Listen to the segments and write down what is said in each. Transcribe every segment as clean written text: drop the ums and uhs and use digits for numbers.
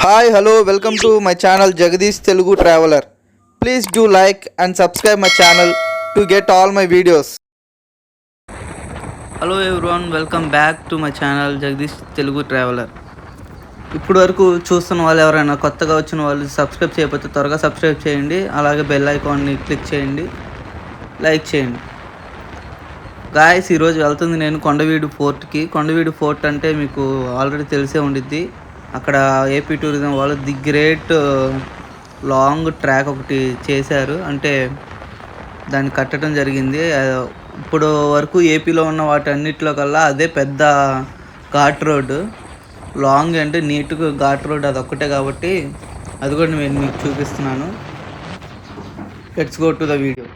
Hi, hello, welcome to my channel Jagadish Telugu Traveler. Please do like and subscribe my channel to get all my videos. Hello everyone, welcome back to my channel Jagadish Telugu traveller. ఇప్పుడు వరకు చూస్తున్న వాళ్ళు ఎవరైనా కొత్తగా వచ్చిన వాళ్ళు subscribe చేయకపోతే త్వరగా సబ్స్క్రైబ్ చేయండి. అలాగే బెల్ ఐకాన్ని క్లిక్ చేయండి, లైక్ చేయండి. గాయస్, ఈరోజు వెళ్తుంది నేను కొండవీడు ఫోర్ట్కి. కొండవీడు ఫోర్ట్ అంటే మీకు ఆల్రెడీ తెలిసే ఉండిద్ది. అక్కడ ఏపీ టూరిజం వాళ్ళు ది గ్రేట్ లాంగ్ ట్రాక్ ఒకటి చేశారు, అంటే దాన్ని కట్టడం జరిగింది. ఇప్పుడు వరకు ఏపీలో ఉన్న వాటన్నిటిలో కల్లా అదే పెద్ద ఘాట్ రోడ్డు. లాంగ్ అంటే నీట్గా ఘాట్ రోడ్ అది ఒక్కటే కాబట్టి అది కూడా నేను మీకు చూపిస్తున్నాను. Let's go to the video.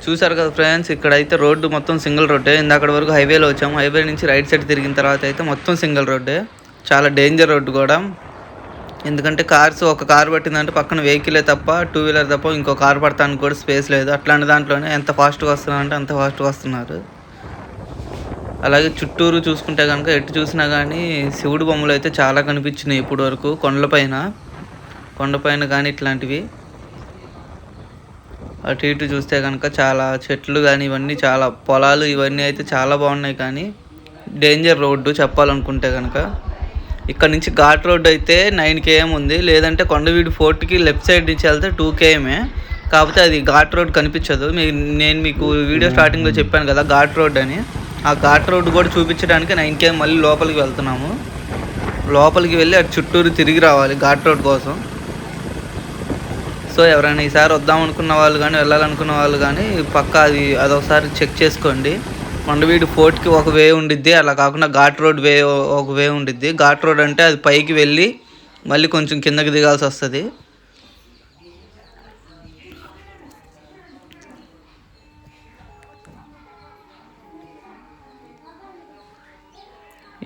చూసారు కదా ఫ్రెండ్స్, ఇక్కడైతే రోడ్డు మొత్తం సింగిల్ రోడ్డే. ఇందాక వరకు హైవేలో వచ్చాము. హైవే నుంచి రైట్ సైడ్ తిరిగిన తర్వాత అయితే మొత్తం సింగిల్ రోడ్డే. చాలా డేంజర్ రోడ్డు కూడా. ఎందుకంటే ఒక కార్ పట్టిందంటే పక్కన వెహికలే తప్ప, టూ వీలర్ తప్ప ఇంకో కార్ పడటానికి కూడా స్పేస్ లేదు. అట్లాంటి దాంట్లోనే ఎంత ఫాస్ట్గా వస్తున్నారంటే అంత ఫాస్ట్గా వస్తున్నారు. అలాగే చుట్టూరు చూసుకుంటే కనుక ఎటు చూసినా కానీ శివుడు బొమ్మలు అయితే చాలా కనిపించినాయి ఇప్పటి వరకు. కొండపైన కానీ ఇట్లాంటివి అటు ఇటు చూస్తే కనుక చాలా చెట్లు కానీ ఇవన్నీ చాలా పొలాలు ఇవన్నీ అయితే చాలా బాగున్నాయి. కానీ డేంజర్ రోడ్డు చెప్పాలనుకుంటే కనుక. ఇక్కడ నుంచి ఘాట్ రోడ్డు అయితే 9 km ఉంది, లేదంటే కొండవీడు ఫోర్ట్కి లెఫ్ట్ సైడ్ నుంచి వెళ్తే 2 km. కాకపోతే అది ఘాట్ రోడ్ కనిపించదు. నేను మీకు వీడియో స్టార్టింగ్లో చెప్పాను కదా ఘాట్ రోడ్ అని. ఆ ఘాట్ రోడ్డు కూడా చూపించడానికి 9 km మళ్ళీ లోపలికి వెళ్తున్నాము. లోపలికి వెళ్ళి అటు చుట్టూరు తిరిగి రావాలి ఘాట్ రోడ్ కోసం. సో ఎవరైనా ఈసారి వద్దాం అనుకున్న వాళ్ళు కానీ వెళ్ళాలనుకున్న వాళ్ళు కానీ పక్కా అదొకసారి చెక్ చేసుకోండి. కొండవీడు ఫోర్ట్కి ఒక వే ఉండిద్ది, అలా కాకుండా ఘాట్ రోడ్ ఒక వే ఉండిద్ది. ఘాట్ రోడ్ అంటే అది పైకి వెళ్ళి మళ్ళీ కొంచెం కిందకి దిగాల్సి వస్తుంది.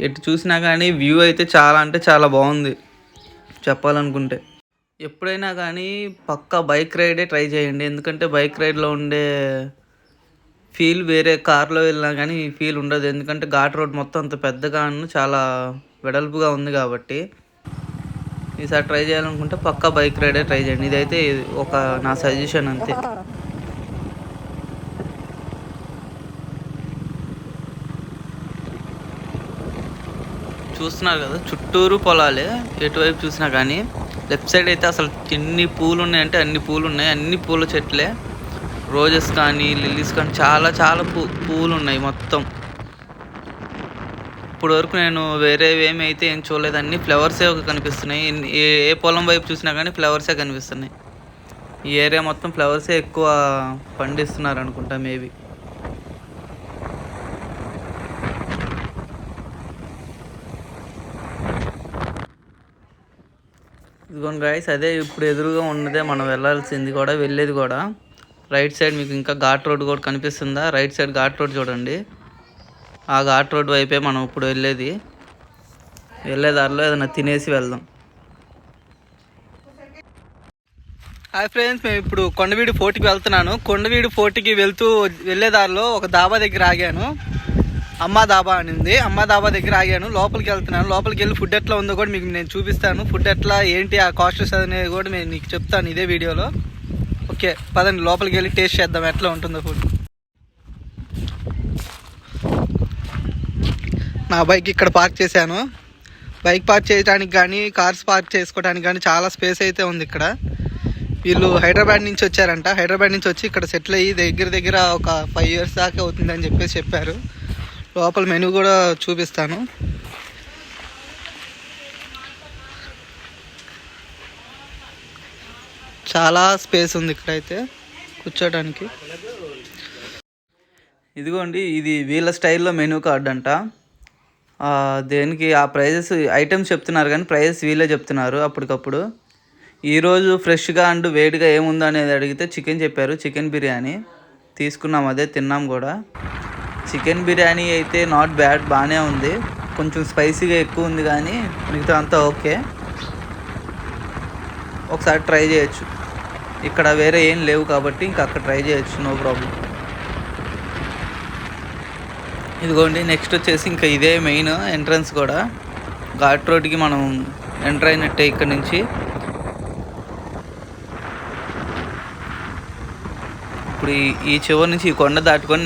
ఎటు చూసినా కానీ వ్యూ అయితే చాలా అంటే చాలా బాగుంది చెప్పాలనుకుంటే. ఎప్పుడైనా కానీ పక్కా బైక్ రైడే ట్రై చేయండి. ఎందుకంటే బైక్ రైడ్లో ఉండే ఫీల్ వేరే కార్లో వెళ్ళినా కానీ ఫీల్ ఉండదు. ఎందుకంటే ఘాట్ రోడ్ మొత్తం అంత పెద్దగా చాలా వెడల్పుగా ఉంది కాబట్టి. ఈసారి ట్రై చేయాలనుకుంటే పక్కా బైక్ రైడే ట్రై చేయండి. ఇదైతే ఒక నా సజెషన్ అంతే. చూస్తున్నారు కదా చుట్టూరు పొలాలే, ఎటువైపు చూసినా కానీ. లెఫ్ట్ సైడ్ అయితే అసలు ఎన్ని పూలు ఉన్నాయంటే అన్ని పూలు ఉన్నాయి, అన్ని పూల చెట్లే. రోజెస్ కానీ లిల్లీస్ కానీ చాలా చాలా పూలు ఉన్నాయి మొత్తం. ఇప్పుడు వరకు నేను వేరేవి ఏమి అయితే ఏం చూడలేదు, అన్ని ఫ్లవర్సే కనిపిస్తున్నాయి. ఏ పొలం వైపు చూసినా కానీ ఫ్లవర్సే కనిపిస్తున్నాయి. ఈ ఏరియా మొత్తం ఫ్లవర్సే ఎక్కువ పండిస్తున్నారు అనుకుంటా మేబీ. ఇదిగోండి గైస్, అదే ఇప్పుడు ఎదురుగా ఉన్నదే మనం వెళ్ళాల్సింది కూడా, వెళ్ళేది కూడా. రైట్ సైడ్ మీకు ఇంకా ఘాట్ రోడ్ కూడా కనిపిస్తుందా? రైట్ సైడ్ ఘాట్ రోడ్ చూడండి. ఆ ఘాట్ రోడ్ వైపే మనం ఇప్పుడు వెళ్ళే దారిలో ఏదైనా తినేసి వెళ్దాం. హాయ్ ఫ్రెండ్స్, మేము ఇప్పుడు కొండవీడు ఫోర్ట్కి వెళ్తున్నాను. కొండవీడు ఫోర్ట్కి వెళ్ళే దారిలో ఒక దాబా దగ్గర ఆగాను. అమ్మా దాబా అని ఉంది. అమ్మా దాబా దగ్గర ఆగాను. లోపలికి వెళ్తున్నాను. లోపలికి వెళ్ళి ఫుడ్ ఎట్లా ఉందో కూడా మీకు నేను చూపిస్తాను. ఫుడ్ ఎట్లా ఏంటి ఆ కాస్ట్స్ అనేది కూడా నేను నీకు చెప్తాను ఇదే వీడియోలో. ఓకే పదండి, లోపలికి వెళ్ళి టేస్ట్ చేద్దాం ఎట్లా ఉంటుందో ఫుడ్. నా బైక్ ఇక్కడ పార్క్ చేశాను. బైక్ పార్క్ చేయడానికి కానీ కార్స్ పార్క్ చేసుకోవడానికి కానీ చాలా స్పేస్ అయితే ఉంది ఇక్కడ. వీళ్ళు హైదరాబాద్ నుంచి వచ్చారంట. హైదరాబాద్ నుంచి వచ్చి ఇక్కడ సెటిల్ అయ్యి దగ్గర ఒక 5 years దాకా అవుతుందని చెప్పేసి చెప్పారు. లోపల మెనూ కూడా చూపిస్తాను. చాలా స్పేస్ ఉంది ఇక్కడైతే కూర్చోడానికి. ఇదిగోండి, ఇది వీళ్ళ స్టైల్లో మెనూ కార్డ్ అంట. దేనికి ఆ ప్రైజెస్ ఐటమ్స్ చెప్తున్నారు కానీ ప్రైజెస్ వీళ్ళే చెప్తున్నారు అప్పటికప్పుడు. ఈరోజు ఫ్రెష్గా అండ్ వేడిగా ఏముందో అనేది అడిగితే చికెన్ చెప్పారు. చికెన్ బిర్యానీ తీసుకున్నాం, అదే తిన్నాం కూడా. చికెన్ బిర్యానీ అయితే నాట్ బ్యాడ్, బాగానే ఉంది. కొంచెం స్పైసీగా ఎక్కువ ఉంది కానీ మిగతా అంతా ఓకే. ఒకసారి ట్రై చేయొచ్చు. ఇక్కడ వేరే ఏం లేవు కాబట్టి ఇంకా అక్కడ ట్రై చేయొచ్చు, నో ప్రాబ్లం. ఇదిగోండి, నెక్స్ట్ వచ్చేసి ఇంకా ఇదే మెయిన్ ఎంట్రన్స్ కూడా. ఘాట్ రోడ్కి మనం ఎంటర్ అయినట్టే ఇక్కడ నుంచి. ఇప్పుడు ఈ చివరి నుంచి ఈ కొండ దాటుకొని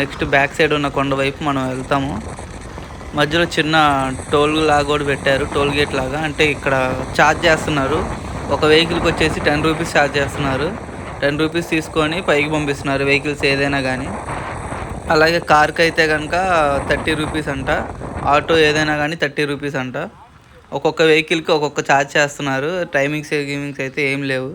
నెక్స్ట్ బ్యాక్ సైడ్ ఉన్న కొండ వైపు మనం వెళ్తాము. మధ్యలో చిన్న టోల్ లాగా కూడా పెట్టారు, టోల్ గేట్ లాగా. అంటే ఇక్కడ ఛార్జ్ చేస్తున్నారు. ఒక వెహికల్కి వచ్చేసి 10 రూపీస్ ఛార్జ్ చేస్తున్నారు. 10 రూపీస్ తీసుకొని పైకి పంపిస్తున్నారు వెహికల్స్ ఏదైనా కానీ. అలాగే కార్కి అయితే కనుక 30 రూపీస్ అంట. ఆటో ఏదైనా కానీ 30 రూపీస్ అంట. ఒక్కొక్క వెహికల్కి ఒక్కొక్క ఛార్జ్ చేస్తున్నారు. టైమింగ్స్ అయితే ఏం లేవు.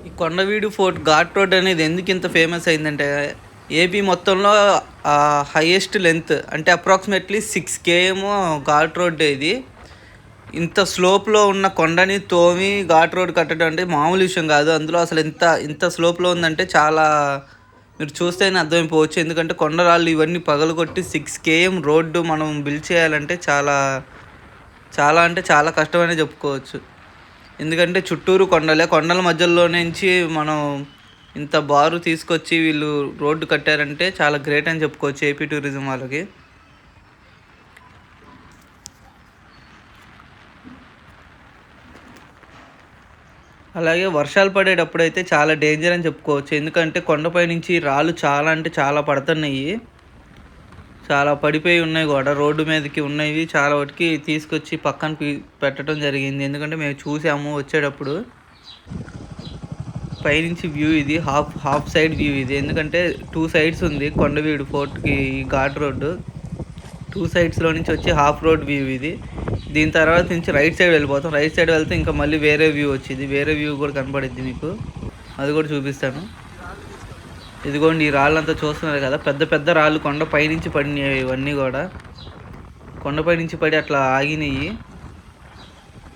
ఈ కొండవీడు ఫోర్ట్ ఘాట్ రోడ్ అనేది ఎందుకు ఇంత ఫేమస్ అయిందంటే, ఏపీ మొత్తంలో హైయెస్ట్ లెంత్ అంటే అప్రాక్సిమేట్లీ 6 km ఘాట్ రోడ్. ఇది ఇంత స్లోప్లో ఉన్న కొండని తోమి ఘాట్ రోడ్ కట్టడం అంటే మామూలు విషయం కాదు. అందులో అసలు ఇంత స్లోప్లో ఉందంటే చాలా మీరు చూస్తేనే అర్థమైపోవచ్చు. ఎందుకంటే కొండరాళ్ళు ఇవన్నీ పగలగొట్టి 6 km రోడ్డు మనం బిల్డ్ చేయాలంటే చాలా అంటే చాలా కష్టమనే చెప్పుకోవచ్చు. ఎందుకంటే చుట్టూరు కొండల మధ్యలో నుంచి మనం ఇంత బారు తీసుకొచ్చి వీళ్ళు రోడ్డు కట్టారంటే చాలా గ్రేట్ అని చెప్పుకోవచ్చు ఏపీ టూరిజం వాళ్ళకి. అలాగే వర్షాలు పడేటప్పుడు అయితే చాలా డేంజర్ అని చెప్పుకోవచ్చు. ఎందుకంటే కొండపై నుంచి రాళ్ళు చాలా అంటే చాలా పడుతున్నాయి. చాలా పడిపోయి ఉన్నాయి కూడా, రోడ్డు మీదకి ఉన్నాయి. చాలా వాటికి తీసుకొచ్చి పక్కన పెట్టడం జరిగింది. ఎందుకంటే మేము చూసాము వచ్చేటప్పుడు. పైనుంచి వ్యూ ఇది హాఫ్ సైడ్ వ్యూ ఇది. ఎందుకంటే 2 sides ఉంది కొండవీడు ఫోర్ట్కి ఘాట్ రోడ్డు. 2 sidesలో నుంచి వచ్చి హాఫ్ రోడ్ వ్యూ ఇది. దీని తర్వాత నుంచి రైట్ సైడ్ వెళ్ళిపోతాం. రైట్ సైడ్ వెళ్తే ఇంకా మళ్ళీ వేరే వ్యూ వచ్చింది. వేరే వ్యూ కూడా కనపడిద్ది మీకు, అది కూడా చూపిస్తాను. ఇదిగోండి, ఈ రాళ్ళంతా చూస్తున్నారు కదా, పెద్ద రాళ్ళు కొండపై నుంచి పడినాయి. ఇవన్నీ కూడా కొండపై నుంచి పడి అట్లా ఆగినాయి.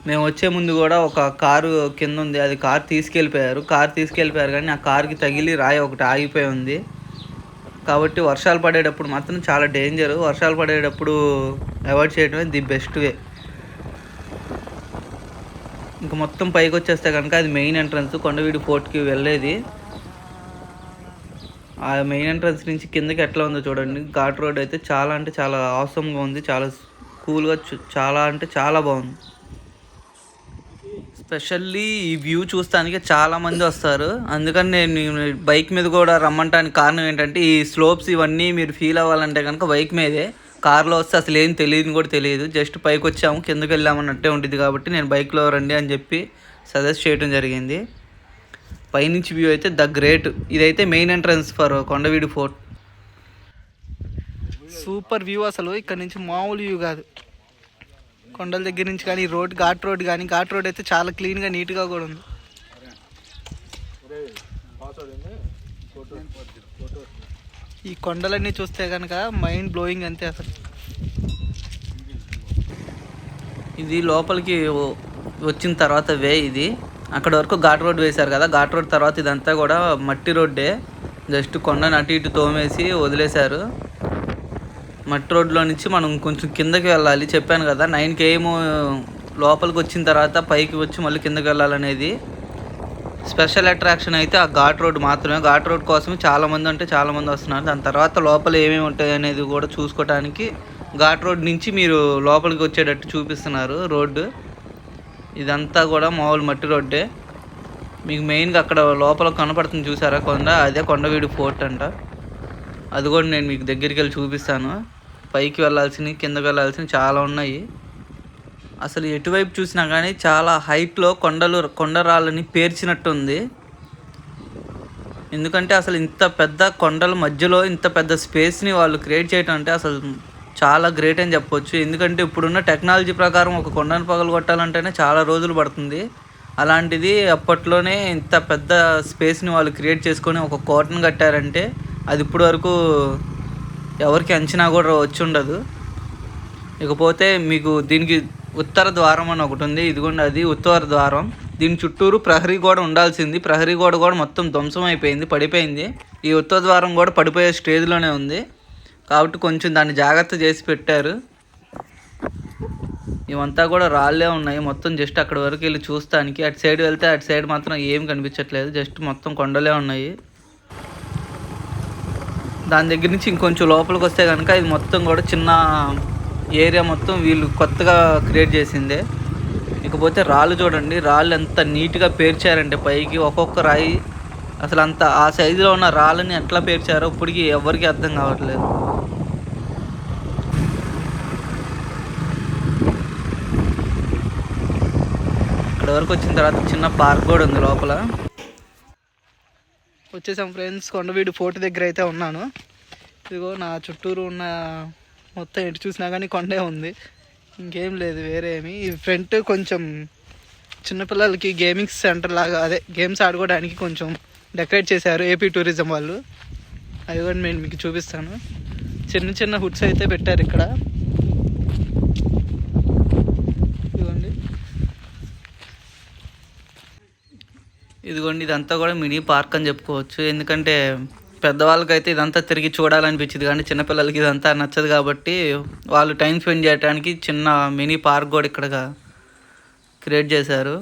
మేము వచ్చే ముందు కూడా ఒక కారు కింద ఉంది, అది కారు తీసుకెళ్ళిపోయారు కానీ ఆ కారుకి తగిలి రాయి ఒకటి ఆగిపోయి ఉంది. కాబట్టి వర్షాలు పడేటప్పుడు మాత్రం చాలా డేంజరు. వర్షాలు పడేటప్పుడు అవాయిడ్ చేయడమే ది బెస్ట్ వే. ఇంక మొత్తం పైకి వచ్చేస్తే కనుక అది మెయిన్ ఎంట్రన్స్, కొండవీడు ఫోర్ట్కి వెళ్ళేది. ఆ మెయిన్ ఎంట్రన్స్ నుంచి కిందకి ఎట్లా ఉందో చూడండి. ఘాట్ రోడ్ అయితే చాలా అంటే చాలా ఆసమ్గా ఉంది, చాలా కూల్గా, చాలా అంటే చాలా బాగుంది. స్పెషల్లీ ఈ వ్యూ చూస్తానికి చాలామంది వస్తారు. అందుకని నేను బైక్ మీద కూడా రమ్మంటానికి కారణం ఏంటంటే ఈ స్లోప్స్ ఇవన్నీ మీరు ఫీల్ అవ్వాలంటే కనుక బైక్ మీదే. కార్లో వస్తే అసలు ఏం తెలియదు కూడా తెలియదు, జస్ట్ పైకి వచ్చాము కిందకి వెళ్ళామన్నట్టే ఉంటుంది. కాబట్టి నేను బైక్లో రండి అని చెప్పి సజెస్ట్ చేయడం జరిగింది. పైనుంచి వ్యూ అయితే ద గ్రేట్. ఇదైతే main entrance for Kondaveedu fort. Super view అసలు. ఇక్కడ నుంచి మామూలు వ్యూ కాదు. కొండల దగ్గర నుంచి కానీ ఘాట్ రోడ్ అయితే చాలా క్లీన్గా నీట్గా కూడా ఉంది. ఈ కొండలన్నీ చూస్తే కనుక మైండ్ బ్లోయింగ్ అంతే అసలు. ఇది లోపలికి వచ్చిన తర్వాత వే ఇది. అక్కడ వరకు ఘాట్ రోడ్ వేశారు కదా, ఘాట్ రోడ్ తర్వాత ఇదంతా కూడా మట్టి రోడ్డే. జస్ట్ కొండను అటు ఇటు తోమేసి వదిలేశారు. మట్టి రోడ్లో నుంచి మనం కొంచెం కిందకి వెళ్ళాలి. చెప్పాను కదా 9 km లోపలికి వచ్చిన తర్వాత పైకి వచ్చి మళ్ళీ కిందకి వెళ్ళాలనేది. స్పెషల్ అట్రాక్షన్ అయితే ఆ ఘాట్ రోడ్ మాత్రమే. ఘాట్ రోడ్ కోసం చాలామంది వస్తున్నారు. దాని తర్వాత లోపల ఏమేమి ఉంటాయి అనేది కూడా చూసుకోవడానికి ఘాట్ రోడ్ నుంచి మీరు లోపలికి వచ్చేటట్టు చూపిస్తున్నారు రోడ్డు. ఇదంతా కూడా మామూలు మట్టి రోడ్డే. మీకు మెయిన్గా అక్కడ లోపల కనపడుతుంది చూసారా కొండ, అదే కొండవీడు ఫోర్ట్ అంట. అది కూడా నేను మీకు దగ్గరికి వెళ్ళి చూపిస్తాను. పైకి వెళ్ళాల్సినవి కిందకి వెళ్ళాల్సినవి చాలా ఉన్నాయి. అసలు ఎటువైపు చూసినా కానీ చాలా హైట్లో కొండరాళ్ళని పేర్చినట్టుంది. ఎందుకంటే అసలు ఇంత పెద్ద కొండల మధ్యలో ఇంత పెద్ద స్పేస్ని వాళ్ళు క్రియేట్ చేయడం అంటే అసలు చాలా గ్రేట్ అని చెప్పొచ్చు. ఎందుకంటే ఇప్పుడున్న టెక్నాలజీ ప్రకారం ఒక కొండను పగలగొట్టాలంటేనే చాలా రోజులు పడుతుంది. అలాంటిది అప్పట్లోనే ఇంత పెద్ద స్పేస్ని వాళ్ళు క్రియేట్ చేసుకొని ఒక కోటను కట్టారంటే అది ఇప్పటి వరకు ఎవరికి అంచనా కూడా వచ్చి ఉండదు. ఇకపోతే మీకు దీనికి ఉత్తర ద్వారం అని ఒకటి ఉంది. ఇదిగోండి అది ఉత్తర ద్వారం. దీని చుట్టూరు ప్రహరీ గోడ ఉండాల్సింది. ప్రహరీ గోడ కూడా మొత్తం ధ్వంసం అయిపోయింది, పడిపోయింది. ఈ ఉత్తర ద్వారం కూడా పడిపోయే స్టేజ్లోనే ఉంది. కాబట్టి కొంచెం దాన్ని జాగ్రత్త చేసి పెట్టారు. ఇవంతా కూడా రాళ్ళే ఉన్నాయి మొత్తం. జస్ట్ అక్కడ వరకు వెళ్ళి చూస్తానికి. అటు సైడ్ వెళ్తే అటు సైడ్ మాత్రం ఏం కనిపించట్లేదు, జస్ట్ మొత్తం కొండలే ఉన్నాయి. దాని దగ్గర నుంచి ఇంకొంచెం లోపలికి వస్తే కనుక ఇది మొత్తం కూడా చిన్న ఏరియా, మొత్తం వీళ్ళు కొత్తగా క్రియేట్ చేసిందే. ఇకపోతే రాళ్ళు చూడండి, రాళ్ళు ఎంత నీట్గా పేర్చారంటే పైకి ఒక్కొక్క రాయి అసలు అంత ఆ సైజులో ఉన్న రాళ్ళని ఎట్లా పేర్చారో ఇప్పటికీ ఎవరికి అర్థం కావట్లేదు. ఇక్కడ వరకు వచ్చిన తర్వాత చిన్న పార్క్ కూడా ఉంది లోపల. వచ్చేసాం ఫ్రెండ్స్, కొండవీడు ఫోర్ట్ దగ్గర అయితే ఉన్నాను. ఇదిగో నా చుట్టూరు ఉన్న మొత్తం ఎటు చూసినా కానీ కొండే ఉంది, ఇంకేం లేదు వేరే ఏమి. ఈ ఫ్రంట్ కొంచెం చిన్నపిల్లలకి గేమింగ్ సెంటర్ లాగా, అదే గేమ్స్ ఆడుకోవడానికి కొంచెం డెకరేట్ చేశారు ఏపీ టూరిజం వాళ్ళు. అవి కూడా నేను మీకు చూపిస్తాను. చిన్న చిన్న హుడ్స్ అయితే పెట్టారు ఇక్కడ. ఇదిగోండి ఇదంతా కూడా మినీ పార్క్ అని చెప్పుకోవచ్చు. ఎందుకంటే పెద్దవాళ్ళకైతే ఇదంతా తిరిగి చూడాలనిపించింది, కానీ చిన్నపిల్లలకి ఇదంతా నచ్చదు. కాబట్టి వాళ్ళు టైం స్పెండ్ చేయడానికి చిన్న మినీ పార్క్ కూడా ఇక్కడ క్రియేట్ చేశారు.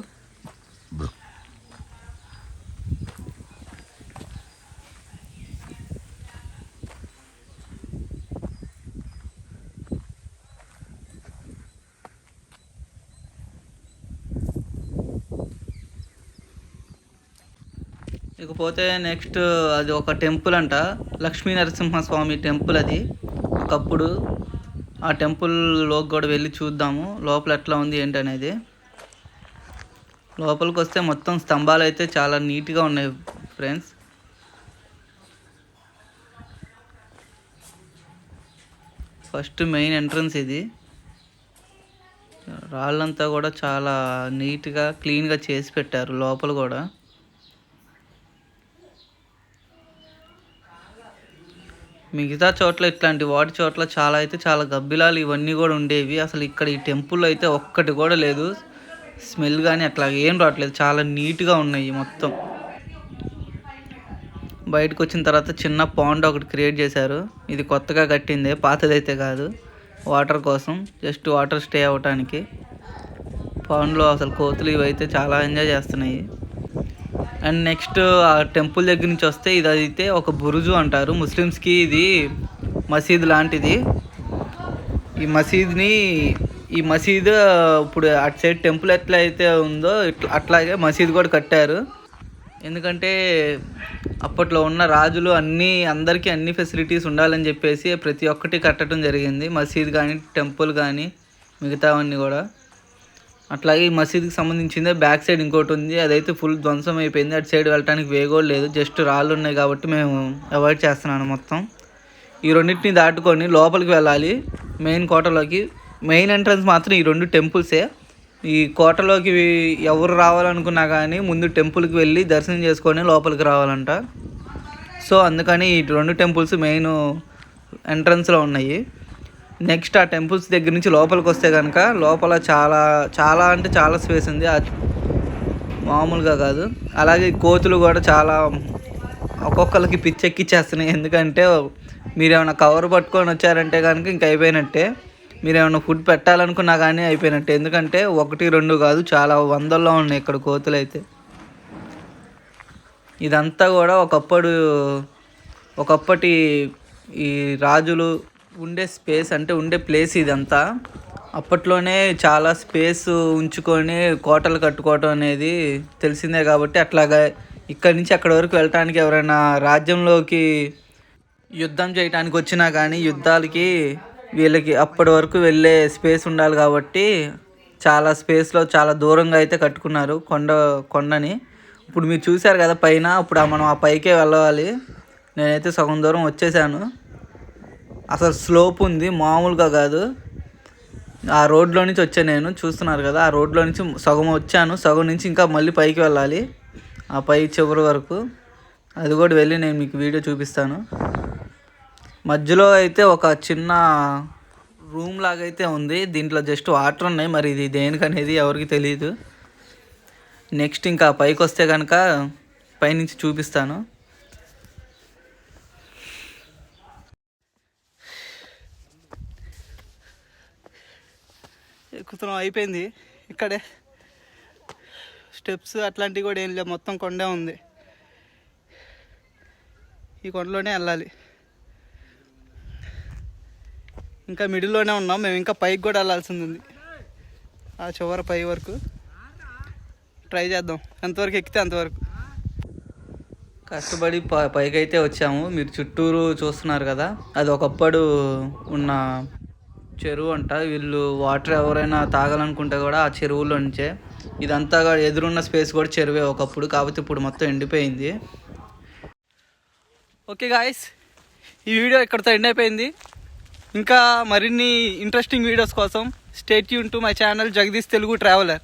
ఇకపోతే నెక్స్ట్ అది ఒక టెంపుల్ అంట, లక్ష్మీ నరసింహస్వామి టెంపుల్. అది ఒకప్పుడు ఆ టెంపుల్లోకి కూడా వెళ్ళి చూద్దాము లోపల ఎట్లా ఉంది ఏంటనేది. లోపలికి వస్తే మొత్తం స్తంభాలు అయితే చాలా నీట్గా ఉన్నాయి ఫ్రెండ్స్. ఫస్ట్ మెయిన్ ఎంట్రన్స్ ఇది. రాళ్ళంతా కూడా చాలా నీట్గా క్లీన్గా చేసి పెట్టారు లోపల కూడా. మిగతా చోట్ల ఇట్లాంటి వాటి చోట్ల చాలా అయితే చాలా గబ్బిలాలు ఇవన్నీ కూడా ఉండేవి. అసలు ఇక్కడ ఈ టెంపుల్ అయితే ఒక్కటి కూడా లేదు. స్మెల్ కానీ అట్లా ఏం రావట్లేదు, చాలా నీట్గా ఉన్నాయి మొత్తం. బయటకు వచ్చిన తర్వాత చిన్న పాండ్ ఒకటి క్రియేట్ చేశారు. ఇది కొత్తగా కట్టిందే, పాతదైతే కాదు. వాటర్ కోసం, జస్ట్ వాటర్ స్టే అవ్వటానికి. పాండ్లో అసలు కోతులు ఇవైతే చాలా ఎంజాయ్ చేస్తున్నాయి. అండ్ నెక్స్ట్ ఆ టెంపుల్ దగ్గర నుంచి వస్తే ఇది అయితే ఒక బురుజు అంటారు ముస్లిమ్స్కి. ఇది మసీద్ లాంటిది. ఈ మసీదు ఇప్పుడు అటు సైడ్ టెంపుల్ ఎట్లా అయితే ఉందో అట్లాగే మసీద్ కూడా కట్టారు. ఎందుకంటే అప్పట్లో ఉన్న రాజులు అందరికీ అన్ని ఫెసిలిటీస్ ఉండాలని చెప్పేసి ప్రతి ఒక్కటి కట్టడం జరిగింది. మసీద్ కానీ, టెంపుల్ కానీ, మిగతావన్నీ కూడా. అట్లాగే ఈ మసీద్కి సంబంధించిందే బ్యాక్ సైడ్ ఇంకోటి ఉంది, అదైతే ఫుల్ ధ్వంసం అయిపోయింది. అటు సైడ్ వెళ్ళడానికి వే కూడా లేదు, జస్ట్ రాళ్ళు ఉన్నాయి కాబట్టి మేము అవాయిడ్ చేస్తున్నాను మొత్తం. ఈ రెండింటిని దాటుకొని లోపలికి వెళ్ళాలి మెయిన్ కోటలోకి. మెయిన్ ఎంట్రన్స్ మాత్రం ఈ 2 టెంపుల్సే. ఈ కోటలోకి ఎవరు రావాలనుకున్నా కానీ ముందు టెంపుల్కి వెళ్ళి దర్శనం చేసుకొని లోపలికి రావాలంట. సో అందుకని ఈ 2 టెంపుల్స్ మెయిన్ ఎంట్రన్స్లో ఉన్నాయి. నెక్స్ట్ ఆ టెంపుల్స్ దగ్గర నుంచి లోపలికి వస్తే కనుక లోపల చాలా చాలా అంటే చాలా స్పేస్ ఉంది, మామూలుగా కాదు. అలాగే కోతులు కూడా చాలా ఒక్కొక్కరికి పిచ్చెక్కిచ్చేస్తున్నాయి. ఎందుకంటే మీరు ఏమైనా కవర్ పట్టుకొని వచ్చారంటే కనుక ఇంక అయిపోయినట్టే. మీరు ఏమైనా ఫుడ్ పెట్టాలనుకున్నా కానీ అయిపోయినట్టే. ఎందుకంటే 1, 2 కాదు, చాలా వందల్లో ఉన్నాయి ఇక్కడ కోతులు అయితే. ఇదంతా కూడా ఒకప్పటి ఈ రాజులు ఉండే స్పేస్, అంటే ఉండే ప్లేస్ ఇదంతా. అప్పట్లోనే చాలా స్పేస్ ఉంచుకొని కోటలు కట్టుకోవటం అనేది తెలిసిందే కాబట్టి అట్లాగా ఇక్కడి నుంచి అక్కడి వరకు వెళ్ళటానికి ఎవరైనా రాజ్యంలోకి యుద్ధం చేయడానికి వచ్చినా కానీ యుద్ధాలకి వీళ్ళకి అప్పటి వరకు వెళ్ళే స్పేస్ ఉండాలి కాబట్టి చాలా స్పేస్లో చాలా దూరంగా అయితే కట్టుకున్నారు కొండని. ఇప్పుడు మీరు చూశారు కదా పైన, ఇప్పుడు మనం ఆ పైకే వెళ్ళాలి. నేనైతే సగం దూరం వచ్చేసాను. అసలు స్లోప్ ఉంది, మామూలుగా కాదు. ఆ రోడ్లో నుంచి వచ్చాను నేను, చూస్తున్నారు కదా. ఆ రోడ్లో నుంచి సగం వచ్చాను, సగం నుంచి ఇంకా మళ్ళీ పైకి వెళ్ళాలి, ఆ పై చివరి వరకు. అది కూడా వెళ్ళి నేను మీకు వీడియో చూపిస్తాను. మధ్యలో అయితే ఒక చిన్న రూమ్ లాగైతే ఉంది, దీంట్లో జస్ట్ వాటర్ ఉన్నాయి. మరి ఇది దేనికనేది ఎవరికి తెలియదు. నెక్స్ట్ ఇంకా పైకి వస్తే కనుక పైనుంచి చూపిస్తాను. ఎక్కుతున్నాం, అయిపోయింది. ఇక్కడే స్టెప్స్ అట్లాంటివి కూడా ఏం లేవు, మొత్తం కొండే ఉంది. ఈ కొండలోనే వెళ్ళాలి. ఇంకా మిడిల్లోనే ఉన్నాం మేము, ఇంకా పైకి కూడా వెళ్ళాల్సింది ఉంది. ఆ చివరి పై వరకు ట్రై చేద్దాం, ఎంతవరకు ఎక్కితే అంతవరకు. కష్టపడి పైకి అయితే వచ్చాము. మీరు చుట్టూరు చూస్తున్నారు కదా, అది ఒకప్పుడు ఉన్న చెరువు అంట. వీళ్ళు వాటర్ ఎవరైనా తాగాలనుకుంటే కూడా ఆ చెరువులో నుంచే. ఇదంతా ఎదురున్న స్పేస్ కూడా చెరువే ఒకప్పుడు, కాబట్టి ఇప్పుడు మొత్తం ఎండిపోయింది. ఓకే గాయస్, ఈ వీడియో ఇక్కడితో ఎండ్ అయిపోయింది. ఇంకా మరిన్ని ఇంట్రెస్టింగ్ వీడియోస్ కోసం stay tune to my channel Jagadish Telugu traveller.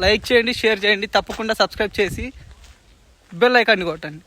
Like చేయండి, షేర్ చేయండి, తప్పకుండా సబ్స్క్రైబ్ చేసి బెల్ ఐకాన్ని కొట్టండి.